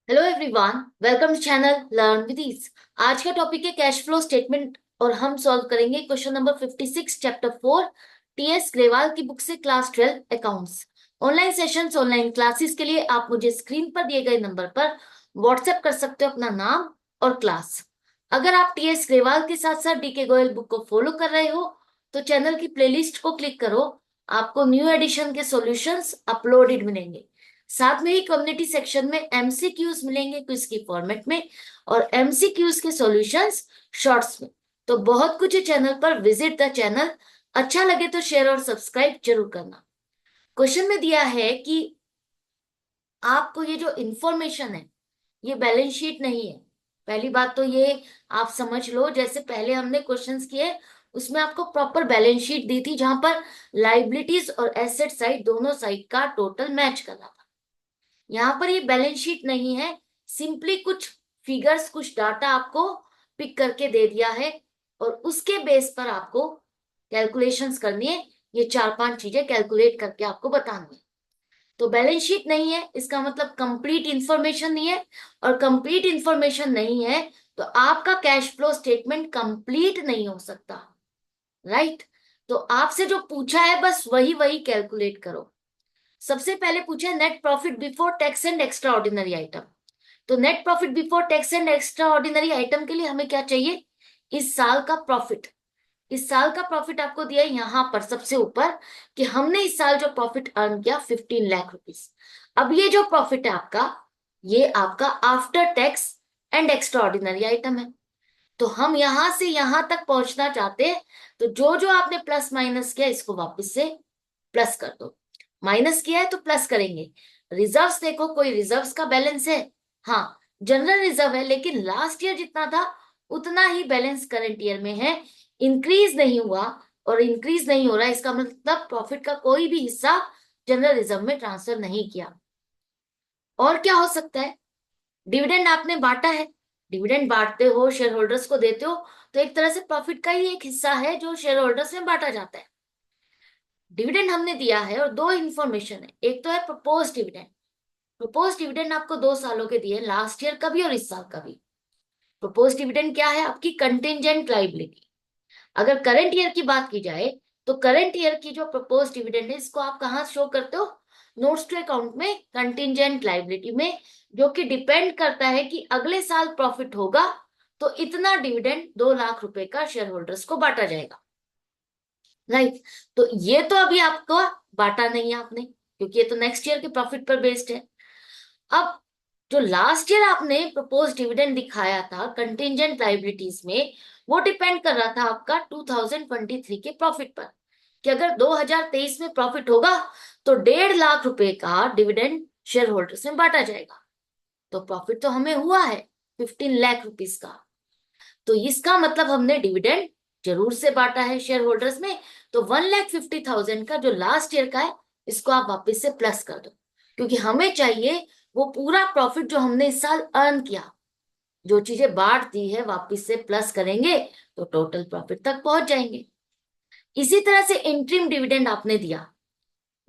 Hello everyone, welcome to channel learn with ease. आज का topic है कैश फ्लो स्टेटमेंट और हम सॉल्व करेंगे question number 56 chapter 4 TS Grewal की बुक से class 12 accounts. Online sessions online classes के लिए आप मुझे स्क्रीन पर दिए गए नंबर पर व्हाट्सएप कर सकते हो अपना नाम और क्लास। अगर आप टीएस ग्रेवाल के साथ साथ डीके गोयल बुक को फॉलो कर रहे हो तो चैनल की प्लेलिस्ट को क्लिक करो। आपको न्यू एडिशन के सॉल्यूशंस अपलोडेड मिलेंगे। साथ में ही कम्युनिटी सेक्शन में एमसीक्यूज मिलेंगे क्विज की फॉर्मेट में और एमसीक्यूज के सॉल्यूशंस शॉर्ट्स में। तो बहुत कुछ है चैनल पर, विजिट द चैनल। अच्छा लगे तो शेयर और सब्सक्राइब जरूर करना। क्वेश्चन में दिया है कि आपको ये जो इंफॉर्मेशन है ये बैलेंस शीट नहीं है। पहली बात तो ये आप समझ लो, जैसे पहले हमने क्वेश्चंस किए उसमें आपको प्रॉपर बैलेंस शीट दी थी जहां पर लाइबिलिटीज और एसेट साइड दोनों साइड का टोटल मैच कर रहा था। यहाँ पर ये बैलेंस शीट नहीं है, सिंपली कुछ फिगर्स कुछ डाटा आपको पिक करके दे दिया है और उसके बेस पर आपको कैलकुलेशंस करनी है। ये चार पांच चीजें कैलकुलेट करके आपको बतानी है। तो बैलेंस शीट नहीं है इसका मतलब कंप्लीट इंफॉर्मेशन नहीं है, और कंप्लीट इंफॉर्मेशन नहीं है तो आपका कैश फ्लो स्टेटमेंट कंप्लीट नहीं हो सकता। राइट। तो आपसे जो पूछा है बस वही वही कैलकुलेट करो। सबसे पहले पूछा है net profit before tax and extraordinary item. तो net profit before tax and extraordinary item के लिए हमें क्या चाहिए? इस साल का प्रॉफिट। इस साल का प्रॉफिट आपको दिया है यहां पर सबसे ऊपर कि हमने इस साल जो प्रॉफिट अर्न किया 15 लाख रुपीज। अब ये जो प्रॉफिट है आपका, ये आपका after tax and extraordinary item है। तो हम यहां से यहां तक पहुंचना चाहते हैं, तो जो जो आपने प्लस माइनस किया इसको वापस से प्लस कर दो। माइनस किया है तो प्लस करेंगे। रिजर्व्स देखो, कोई रिजर्व्स का बैलेंस है? हाँ, जनरल रिजर्व है, लेकिन लास्ट ईयर जितना था उतना ही बैलेंस करंट ईयर में है, इंक्रीज नहीं हुआ। और इंक्रीज नहीं हो रहा है इसका मतलब प्रॉफिट का कोई भी हिस्सा जनरल रिजर्व में ट्रांसफर नहीं किया। और क्या हो सकता है? डिविडेंड आपने बांटा है, डिविडेंड बांटते हो शेयर होल्डर्स को देते हो, तो एक तरह से प्रॉफिट का ही एक हिस्सा है जो शेयर होल्डर्स में बांटा जाता है। डिविडेंड हमने दिया है और दो इंफॉर्मेशन है, एक तो है प्रपोज डिविडेंड। प्रपोज डिविडेंड आपको 2 सालों के दिए, लास्ट ईयर का भी और इस साल का भी। प्रपोज डिविडेंड क्या है? आपकी कंटिंजेंट लाइबिलिटी। अगर करंट ईयर की बात की जाए तो करंट ईयर की जो प्रपोज डिविडेंड है इसको आप कहाँ शो करते हो? नोट्स टू अकाउंट में कंटिंजेंट लाइबिलिटी में, जो कि डिपेंड करता है कि अगले साल प्रॉफिट होगा तो इतना डिविडेंड 2 लाख रुपए का शेयर होल्डर्स को बांटा जाएगा। राइट। तो ये तो अभी आपको बांटा नहीं है आपने, क्योंकि ये तो नेक्स्ट ईयर के प्रॉफिट पर बेस्ड है। अब जो लास्ट ईयर आपने प्रपोज डिविडेंड दिखाया था कंटिंजेंट लाइबिलिटीज में, वो डिपेंड कर रहा था आपका 2023 के प्रॉफिट पर, कि अगर 2023 में प्रॉफिट होगा तो 1.5 लाख रुपए का डिविडेंड शेयर होल्डर्स में बांटा जाएगा। तो प्रॉफिट तो हमें हुआ है 15 लाख रुपीज का, तो इसका मतलब हमने डिविडेंड जरूर से बांटा है शेयर होल्डर्स में। तो 1,50,000 का जो लास्ट ईयर का है इसको आप वापस से प्लस कर दो, क्योंकि हमें चाहिए वो पूरा प्रॉफिट जो हमने इस साल अर्न किया। जो चीजें बांट दी है वापस से प्लस करेंगे तो टोटल प्रॉफिट तक पहुंच जाएंगे। इसी तरह से इंट्रीम डिविडेंड आपने दिया,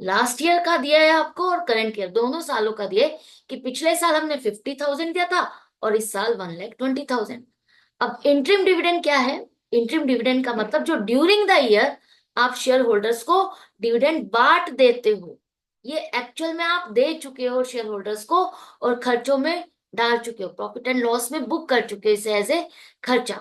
लास्ट ईयर का दिया है आपको और करंट ईयर दोनों सालों का दिया है, कि पिछले साल हमने 50,000 दिया था और इस साल 1,20,000। अब इंटरिम डिविडेंड क्या है? इंटरिम डिविडेंड का मतलब जो ड्यूरिंग द ईयर आप शेयर होल्डर्स को डिविडेंड बांट देते हो, ये एक्चुअल में आप दे चुके हो शेयर होल्डर्स को और खर्चों में डाल चुके हो, प्रॉफिट एंड लॉस में बुक कर चुके हो इसे एज ए खर्चा।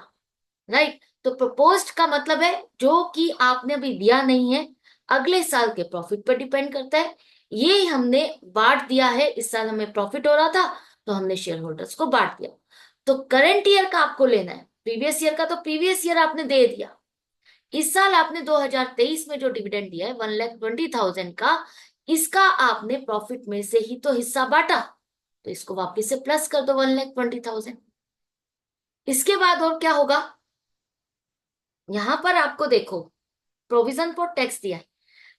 राइट। तो प्रपोज्ड का मतलब है जो कि आपने अभी दिया नहीं है, अगले साल के प्रॉफिट पर डिपेंड करता है। ये हमने बांट दिया है, इस साल हमें प्रॉफिट हो रहा था तो हमने शेयर होल्डर्स को बांट दिया। तो करंट ईयर का आपको लेना है, प्रीवियस ईयर का तो प्रीवियस ईयर आपने दे दिया। इस साल आपने 2023 में जो डिविडेंड दिया है 1,20,000 का, इसका आपने प्रॉफिट में से ही तो हिस्सा बांटा, तो इसको वापस से प्लस कर दो 1,20,000। इसके बाद और क्या होगा? यहां पर आपको देखो प्रोविजन फॉर टैक्स दिया है,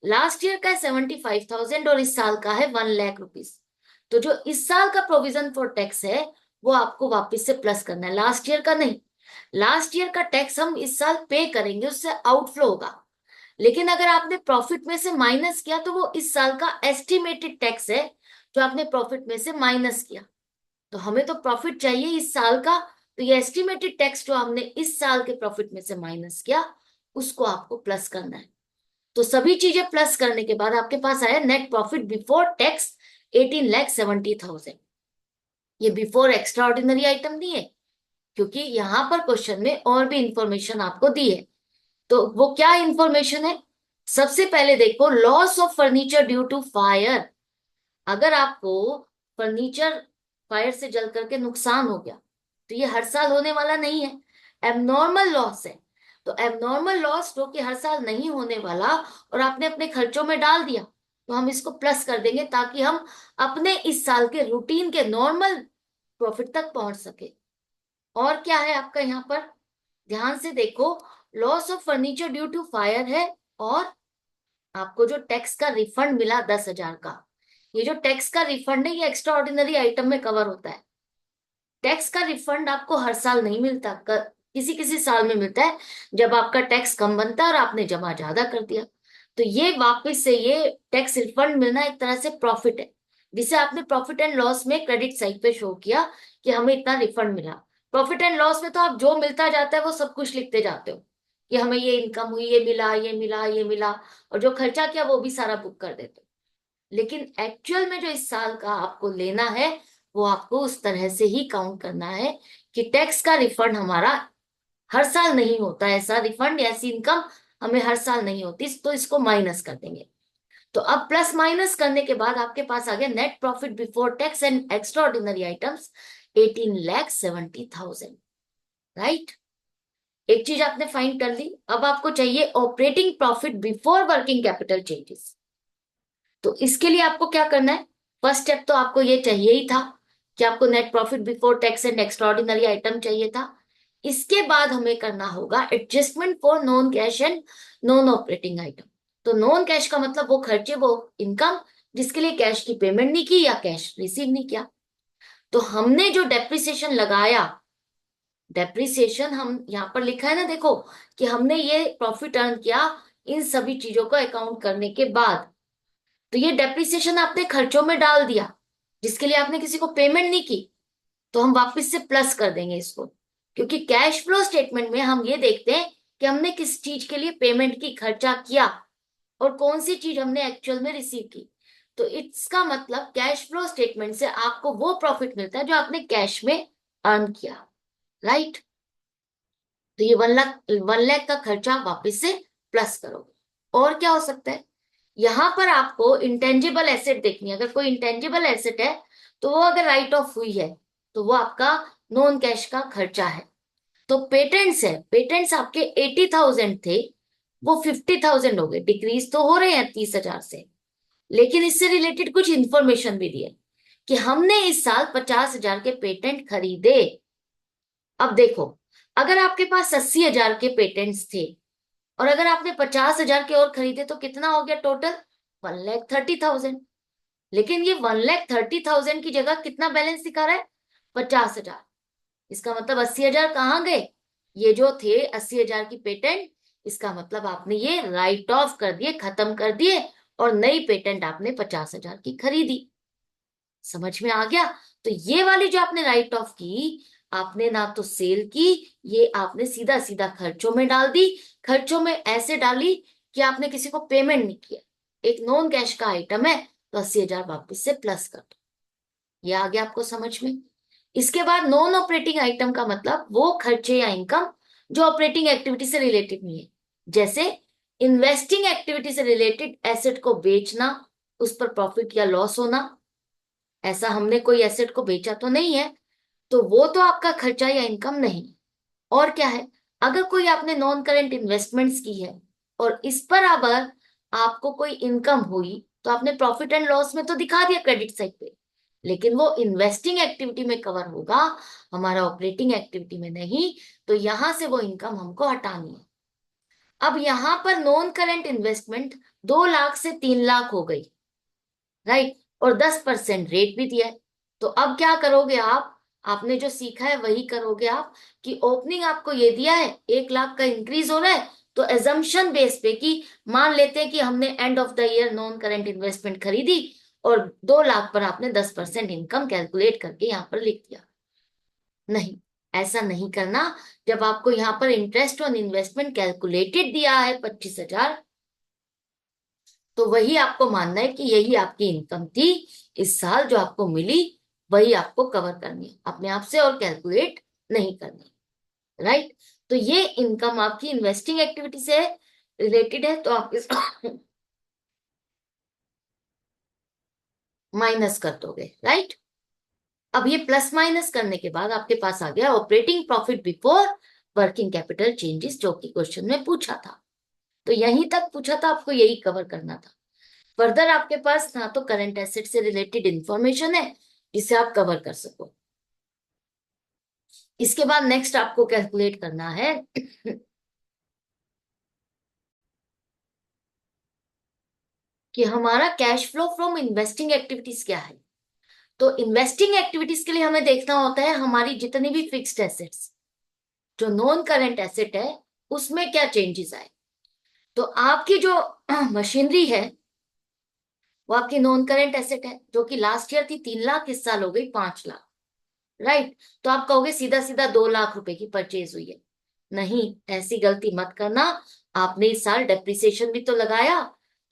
लास्ट ईयर का है 75,000 और इस साल का है 1 लाख रुपीज। तो जो इस साल का प्रोविजन फॉर टैक्स है वो आपको वापस से प्लस करना है, लास्ट ईयर का नहीं। लास्ट ईयर का टैक्स हम इस साल पे करेंगे, उससे आउटफ्लो होगा। लेकिन अगर आपने प्रॉफिट में से माइनस किया तो वो इस साल का एस्टिमेटेड टैक्स है जो आपने प्रॉफिट में से माइनस किया। तो हमें तो प्रॉफिट चाहिए इस साल का, तो ये एस्टिमेटेड टैक्स जो हमने इस साल के प्रॉफिट में से माइनस किया उसको आपको प्लस करना है। तो सभी चीजें प्लस करने के बाद आपके पास आया नेट प्रॉफिट बिफोर टैक्स 18,70,000। ये बिफोर एक्स्ट्रा ऑर्डिनरी आइटम नहीं है, क्योंकि यहां पर क्वेश्चन में और भी इंफॉर्मेशन आपको दी है। तो वो क्या इंफॉर्मेशन है? सबसे पहले देखो, loss of furniture due to fire. अगर आपको फर्नीचर फायर से जल करके नुकसान हो गया, तो ये हर साल होने वाला नहीं है, एबनॉर्मल लॉस है। तो एबनॉर्मल लॉस जो कि हर साल नहीं होने वाला और आपने अपने खर्चों में डाल दिया, तो हम इसको प्लस कर देंगे ताकि हम अपने इस साल के रूटीन के नॉर्मल प्रॉफिट तक पहुंच सके। और क्या है आपका यहाँ पर, ध्यान से देखो, loss of furniture due to fire है, और आपको जो टैक्स का रिफंड मिला 10,000 का, ये जो टैक्स का रिफंड है ये एक्स्ट्रा ऑर्डिनरी आइटम में कवर होता है। टैक्स का रिफंड आपको हर साल नहीं मिलता, किसी किसी साल में मिलता है जब आपका टैक्स कम बनता है और आपने जमा ज्यादा कर दिया। तो ये वापस से ये टैक्स रिफंड मिलना एक तरह से प्रॉफिट है, जिसे आपने प्रॉफिट एंड लॉस में क्रेडिट साइड पे शो किया कि हमें इतना रिफंड मिला। प्रॉफिट एंड लॉस में तो आप जो मिलता जाता है वो सब कुछ लिखते जाते हो कि हमें ये इनकम हुई, ये मिला, ये मिला, ये मिला, और जो खर्चा किया वो भी सारा बुक कर देते हो। लेकिन एक्चुअल में जो इस साल का आपको लेना है वो आपको उस तरह से ही काउंट करना है कि टैक्स का रिफंड हमारा हर साल नहीं होता, ऐसा रिफंड ऐसी इनकम हमें हर साल नहीं होती, तो इसको माइनस कर देंगे। तो अब प्लस माइनस करने के बाद आपके पास आ गया net profit before tax and extra ordinary items 18,70,000। Right, एक चीज आपने फाइंड कर ली। अब आपको चाहिए operating profit before working capital changes. तो इसके लिए आपको क्या करना है, फर्स्ट स्टेप तो आपको ये चाहिए ही था कि आपको net profit before tax and extraordinary item चाहिए था। इसके बाद हमें करना होगा adjustment for non cash and non operating item. तो नॉन कैश का मतलब वो खर्चे, वो इनकम जिसके लिए कैश की पेमेंट नहीं की या कैश रिसीव नहीं किया। तो हमने जो डेप्रिसिएशन लगाया, डेप्रिसिएशन हम यहाँ पर लिखा है ना, देखो कि हमने ये प्रॉफिट अर्न किया इन सभी चीजों को अकाउंट करने के बाद। तो ये डेप्रिसिएशन आपने खर्चों में डाल दिया जिसके लिए आपने किसी को पेमेंट नहीं की, तो हम वापस से प्लस कर देंगे इसको, क्योंकि कैश फ्लो स्टेटमेंट में हम ये देखते हैं कि हमने किस चीज के लिए पेमेंट की, खर्चा किया, और कौन सी चीज हमने एक्चुअल में रिसीव की। तो इसका मतलब कैश फ्लो स्टेटमेंट से आपको वो प्रॉफिट मिलता है जो आपने कैश में अर्न किया। राइट, तो ये 1 लाख का खर्चा वापस से प्लस करोगे। और क्या हो सकता है, यहां पर आपको इंटेंजिबल एसेट देखनी है। अगर कोई इंटेंजिबल एसेट है तो वो अगर राइट ऑफ हुई है तो वो आपका नॉन कैश का खर्चा है। तो पेटेंट्स है, पेटेंट्स आपके 80,000 थे, वो 50,000 हो गए, डिक्रीज तो हो रहे हैं 30,000 से। लेकिन इससे रिलेटेड कुछ इंफॉर्मेशन भी दी है कि हमने इस साल 50,000 के पेटेंट खरीदे। अब देखो, अगर आपके पास 80,000 के पेटेंट्स थे और अगर आपने 50,000 के और खरीदे तो कितना हो गया टोटल, 1,30,000। लेकिन ये 1,30,000 की जगह कितना बैलेंस दिखा रहा है, 50,000। इसका मतलब 80,000 कहाँ गए, ये जो थे 80,000 की पेटेंट, इसका मतलब आपने ये राइट ऑफ कर दिए, खत्म कर दिए, और नई पेटेंट आपने 50,000 की खरीदी। समझ में आ गया? तो ये वाली जो आपने राइट ऑफ की, आपने ना तो सेल की, ये आपने सीधा सीधा खर्चों में डाल दी। खर्चों में ऐसे डाली कि आपने किसी को पेमेंट नहीं किया, एक नॉन कैश का आइटम है, तो 80,000 वापस से प्लस कर दो। ये आ गया आपको समझ में? इसके बाद नॉन ऑपरेटिंग आइटम का मतलब वो खर्चे या इनकम जो ऑपरेटिंग एक्टिविटी से रिलेटेड नहीं है, जैसे इन्वेस्टिंग एक्टिविटी से रिलेटेड एसेट को बेचना, उस पर प्रॉफिट या लॉस होना। ऐसा हमने कोई एसेट को बेचा तो नहीं है, तो वो तो आपका खर्चा या इनकम नहीं। और क्या है, अगर कोई आपने नॉन करेंट इन्वेस्टमेंट्स की है और इस पर अगर आपको कोई इनकम हुई तो आपने प्रॉफिट एंड लॉस में तो दिखा दिया क्रेडिट साइड पे, लेकिन वो इन्वेस्टिंग एक्टिविटी में कवर होगा, हमारा ऑपरेटिंग एक्टिविटी में नहीं। तो यहां से वो इनकम हमको हटानी है। अब यहां पर नॉन करेंट इन्वेस्टमेंट 2 लाख से 3 लाख हो गई, राइट, और 10% रेट भी दिया है। तो अब क्या करोगे आप, आपने जो सीखा है वही करोगे आप, कि ओपनिंग आपको ये दिया है 1 लाख का इंक्रीज हो रहा है, तो एजम्पशन बेस पे कि मान लेते हैं कि हमने end of the year non current investment खरीदी और 2 लाख पर आपने 10% इनकम कैलकुलेट करके यहाँ पर लिख दिया। नहीं, ऐसा नहीं करना। जब आपको यहाँ पर इंटरेस्ट ऑन इन्वेस्टमेंट कैलकुलेटेड दिया है 25,000, तो वही आपको मानना है कि यही आपकी इनकम थी इस साल जो आपको मिली, वही आपको कवर करनी है अपने आप से, और कैलकुलेट नहीं करनी। राइट? तो ये इनकम आपकी इन्वेस्टिंग एक्टिविटी से रिलेटेड है, तो आप इसको माइनस कर दोगे। राइट? अब ये प्लस माइनस करने के बाद आपके पास आ गया operating profit before working capital changes, जो कि क्वेश्चन में पूछा था। तो यहीं तक पूछा था, आपको यही कवर करना था। फर्दर आपके पास ना तो करंट एसेट से रिलेटेड इंफॉर्मेशन है जिसे आप कवर कर सको। इसके बाद नेक्स्ट आपको कैलकुलेट करना है कि हमारा cash flow from investing activities क्या है। तो इन्वेस्टिंग एक्टिविटीज के लिए हमें देखना होता है हमारी जितनी भी फिक्स्ड एसेट्स, जो नॉन करंट एसेट है, उसमें क्या चेंजेस आए। तो आपकी जो मशीनरी है वो आपकी नॉन करंट एसेट है, जो कि लास्ट ईयर थी 3 लाख, इस साल हो गई 5 लाख। राइट? तो आप कहोगे सीधा सीधा 2 लाख रुपए की परचेज हुई है। नहीं, ऐसी गलती मत करना। आपने इस साल डेप्रिसिएशन भी तो लगाया,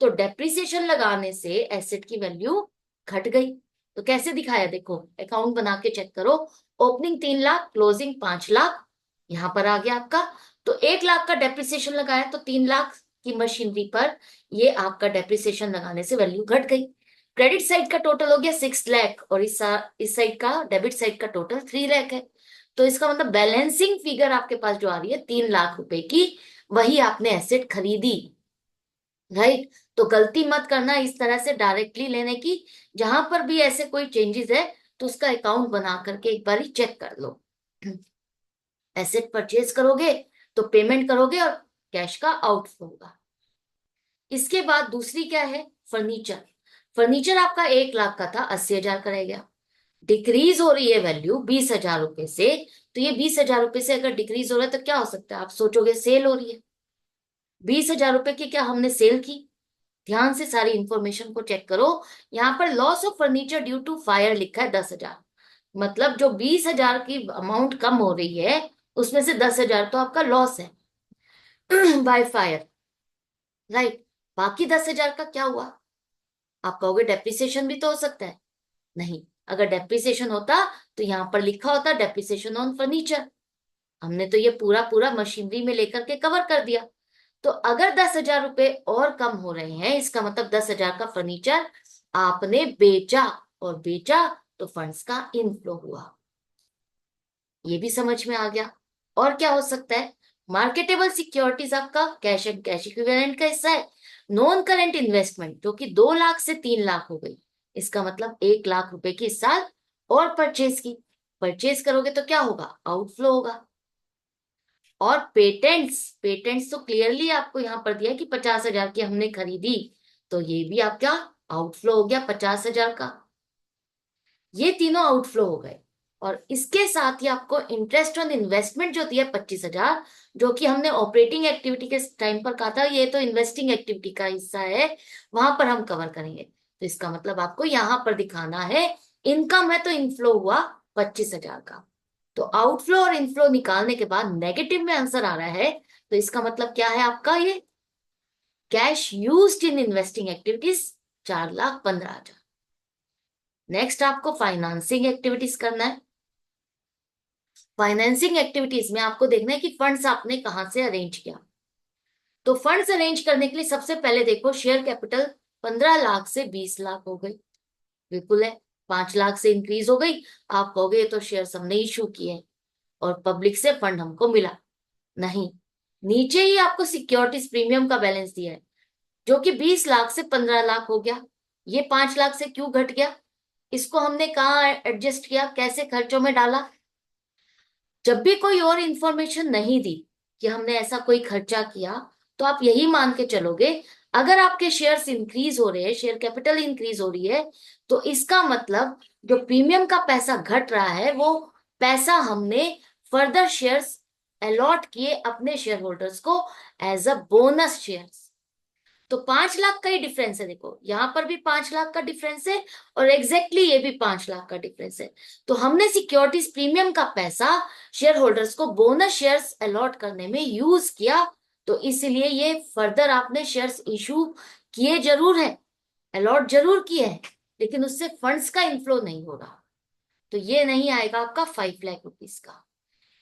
तो डेप्रिसिएशन लगाने से एसेट की वैल्यू घट गई। तो कैसे दिखाया, देखो अकाउंट बना के चेक करो। ओपनिंग 3 लाख, क्लोजिंग 5 लाख, यहां पर आ गया आपका। तो 1 लाख का डेप्रिसिएशन लगाया, तो 3 लाख की मशीनरी पर ये आपका डेप्रिसिएशन लगाने से वैल्यू घट गई। क्रेडिट साइड का टोटल हो गया 6 लाख, और इस साइड का, डेबिट साइड का टोटल 3 लाख है। तो इसका मतलब बैलेंसिंग फिगर आपके पास जो आ रही है 3 लाख रुपए की, वही आपने एसेट खरीदी। राइट? तो गलती मत करना इस तरह से डायरेक्टली लेने की। जहां पर भी ऐसे कोई चेंजेस है, तो उसका अकाउंट बना करके एक बार चेक कर लो। एसेट परचेज करोगे तो पेमेंट करोगे और कैश का आउटफ्लो होगा। इसके बाद दूसरी क्या है, फर्नीचर। फर्नीचर आपका 1 लाख का था, 80,000 का रह गया। डिक्रीज हो रही है वैल्यू 20,000 रुपए से। तो ये 20,000 रुपए से अगर डिक्रीज हो रहा है तो क्या हो सकता है, आप सोचोगे सेल हो रही है। 20,000 रुपए की क्या हमने सेल की? ध्यान से सारी इंफॉर्मेशन को चेक करो। यहाँ पर loss of furniture due to fire लिखा है 10,000। मतलब जो 20,000 की अमाउंट कम हो रही है, उसमें से 10,000 तो आपका लॉस है बाय फायर। राइट? बाकी 10,000 का क्या हुआ? आप कहोगे डेप्रिसिएशन भी तो हो सकता है। नहीं, अगर डेप्रिसिएशन होता तो यहां पर लिखा होता डेप्रिसिएशन ऑन फर्नीचर। हमने तो ये पूरा पूरा मशीनरी में लेकर के कवर कर दिया। तो अगर 10,000 रुपए और कम हो रहे हैं, इसका मतलब 10,000 का फर्नीचर आपने बेचा, और बेचा तो फंड्स का इनफ्लो हुआ। ये भी समझ में आ गया। और क्या हो सकता है, मार्केटेबल सिक्योरिटीज आपका कैश एंड कैश इक्विवेलेंट का हिस्सा है। नॉन करेंट इन्वेस्टमेंट जो कि 2 लाख से 3 लाख हो गई, इसका मतलब 1 लाख रुपए की इस साल और परचेज की। परचेज करोगे तो क्या होगा, आउटफ्लो होगा। और पेटेंट्स, पेटेंट्स तो क्लियरली आपको यहां पर दिया है कि 50,000 की हमने खरीदी, तो ये भी आपका आउटफ्लो हो गया 50,000 का। ये तीनों आउटफ्लो हो गए। और इसके साथ ही आपको इंटरेस्ट ऑन इन्वेस्टमेंट जो दिया 25,000, जो कि हमने ऑपरेटिंग एक्टिविटी के टाइम पर कहा था ये तो इन्वेस्टिंग एक्टिविटी का हिस्सा है, वहां पर हम कवर करेंगे। तो इसका मतलब आपको यहां पर दिखाना है, इनकम है तो इनफ्लो हुआ 25,000 का। तो आउटफ्लो और इनफ्लो निकालने के बाद नेगेटिव में आंसर आ रहा है, तो इसका मतलब क्या है आपका, ये cash used in investing activities 4,15,000। Next आपको फाइनेंसिंग एक्टिविटीज करना है। फाइनेंसिंग एक्टिविटीज में आपको देखना है कि फंड्स आपने कहां से अरेंज किया। तो फंड्स अरेंज करने के लिए सबसे पहले देखो शेयर कैपिटल 15 लाख से 20 लाख हो गई। बिल्कुल है, 5 लाख से इंक्रीज हो गई। आप कहोगे ये तो शेयर हमने इशू किए और पब्लिक से फंड हमको मिला। नहीं, नीचे ही आपको सिक्योरिटीज प्रीमियम का बैलेंस दिया है, जो कि 20 लाख से 15 लाख हो गया। ये 5 लाख से क्यों घट गया, इसको हमने कहाँ एडजस्ट किया, कैसे खर्चों में डाला। जब भी कोई और इंफॉर्मेशन नहीं दी कि हमने ऐसा कोई खर्चा किया, तो आप यही मान के चलोगे अगर आपके शेयर्स इंक्रीज हो रहे हैं, शेयर कैपिटल इंक्रीज हो रही है, तो इसका मतलब जो प्रीमियम का पैसा घट रहा है, वो पैसा हमने फर्दर शेयर्स अलॉट किए अपने शेयर होल्डर्स को एज अ बोनस शेयर्स। तो 5 लाख का ही डिफरेंस है। देखो यहाँ पर भी 5 लाख का डिफरेंस है और एग्जैक्टली ये भी 5 लाख का डिफरेंस है। तो हमने सिक्योरिटीज प्रीमियम का पैसा शेयर होल्डर्स को बोनस शेयर्स अलॉट करने में यूज किया, तो इसलिए ये फर्दर आपने शेयर्स इशू किए जरूर है, अलॉट जरूर किए हैं, लेकिन उससे फंड्स का इनफ्लो नहीं हो रहा, तो ये नहीं आएगा आपका 5 लाख रुपीज का।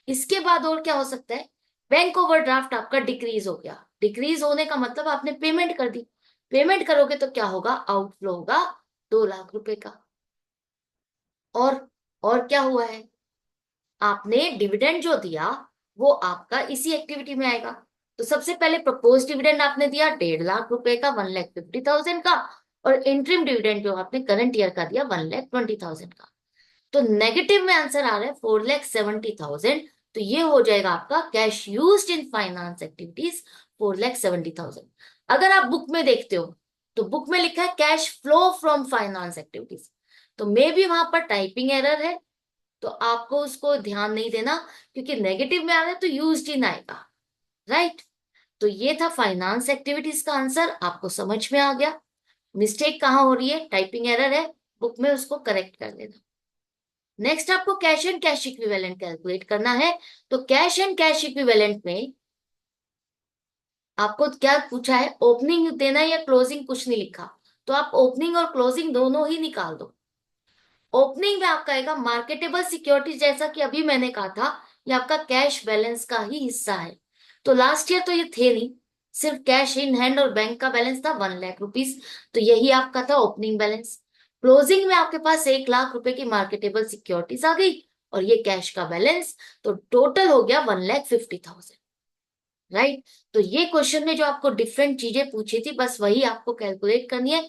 इसके बाद और क्या हो सकता है, बैंक ओवरड्राफ्ट आपका डिक्रीज हो गया। डिक्रीज होने का मतलब आपने पेमेंट कर दी, पेमेंट करोगे तो क्या होगा, आउटफ्लो होगा 2 लाख रुपए का। और क्या हुआ है, आपने डिविडेंड जो दिया वो आपका इसी एक्टिविटी में आएगा। तो सबसे पहले प्रपोज डिविडेंड आपने दिया 1.5 लाख रुपए का, 1,50,000 का, और इंटरिम डिविडेंड जो आपने करंट ईयर का दिया 1,20,000 का। तो नेगेटिव में आंसर आ रहा है 4,70,000। तो ये हो जाएगा आपका cash used in finance activities 4,70,000। अगर आप बुक में देखते हो तो बुक में लिखा है cash flow from finance activities, तो मे भी वहां पर टाइपिंग एरर है, तो आपको उसको ध्यान नहीं देना, क्योंकि नेगेटिव में आ रहा है तो यूज्ड इन आएगा, राइट। तो ये था फाइनेंस एक्टिविटीज का आंसर, आपको समझ में आ गया। मिस्टेक कहाँ हो रही है, टाइपिंग एरर है बुक में, उसको करेक्ट कर लेना। नेक्स्ट आपको cash and cash equivalent calculate करना है। तो कैश एंड कैश इक्विवेलेंट में आपको क्या पूछा है, ओपनिंग देना या क्लोजिंग, कुछ नहीं लिखा, तो आप ओपनिंग और क्लोजिंग दोनों ही निकाल दो। ओपनिंग में आपका आएगा मार्केटेबल सिक्योरिटीज, जैसा कि अभी मैंने कहा था ये आपका कैश बैलेंस का ही हिस्सा है। तो लास्ट ईयर तो ये थे नहीं, सिर्फ कैश इन हैंड और बैंक का बैलेंस था 1 लाख रुपीज, तो यही आपका था ओपनिंग बैलेंस। क्लोजिंग में आपके पास 1 लाख रुपए की मार्केटेबल सिक्योरिटीज आ गई और ये कैश का बैलेंस, तो टोटल हो गया 1,50,000, राइट। तो ये क्वेश्चन में जो आपको डिफरेंट चीजें पूछी थी बस वही आपको कैलकुलेट करनी है।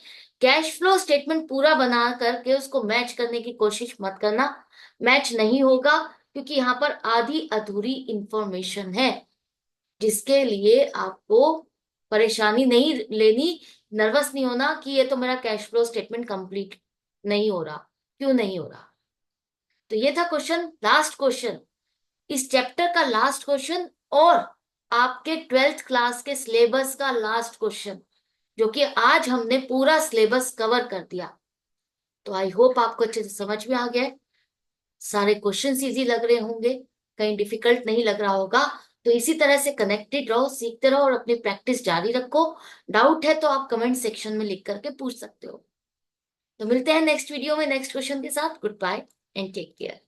कैश फ्लो स्टेटमेंट पूरा बना करके उसको मैच करने की कोशिश मत करना, मैच नहीं होगा, क्योंकि यहाँ पर आधी अधूरी इंफॉर्मेशन है, जिसके लिए आपको परेशानी नहीं लेनी, नर्वस नहीं होना कि ये तो मेरा कैश फ्लो स्टेटमेंट कंप्लीट नहीं हो रहा, क्यों नहीं हो रहा। तो ये था क्वेश्चन, लास्ट क्वेश्चन, इस चैप्टर का लास्ट क्वेश्चन, और आपके 12th क्लास के सिलेबस का लास्ट क्वेश्चन, जो कि आज हमने पूरा सिलेबस कवर कर दिया। तो आई होप आपको अच्छे से समझ में आ गया है, सारे क्वेश्चन इजी लग रहे होंगे, कहीं डिफिकल्ट नहीं लग रहा होगा। तो इसी तरह से कनेक्टेड रहो, सीखते रहो और अपनी प्रैक्टिस जारी रखो। डाउट है तो आप कमेंट सेक्शन में लिख करके पूछ सकते हो। तो मिलते हैं नेक्स्ट वीडियो में नेक्स्ट क्वेश्चन के साथ। Goodbye and take care.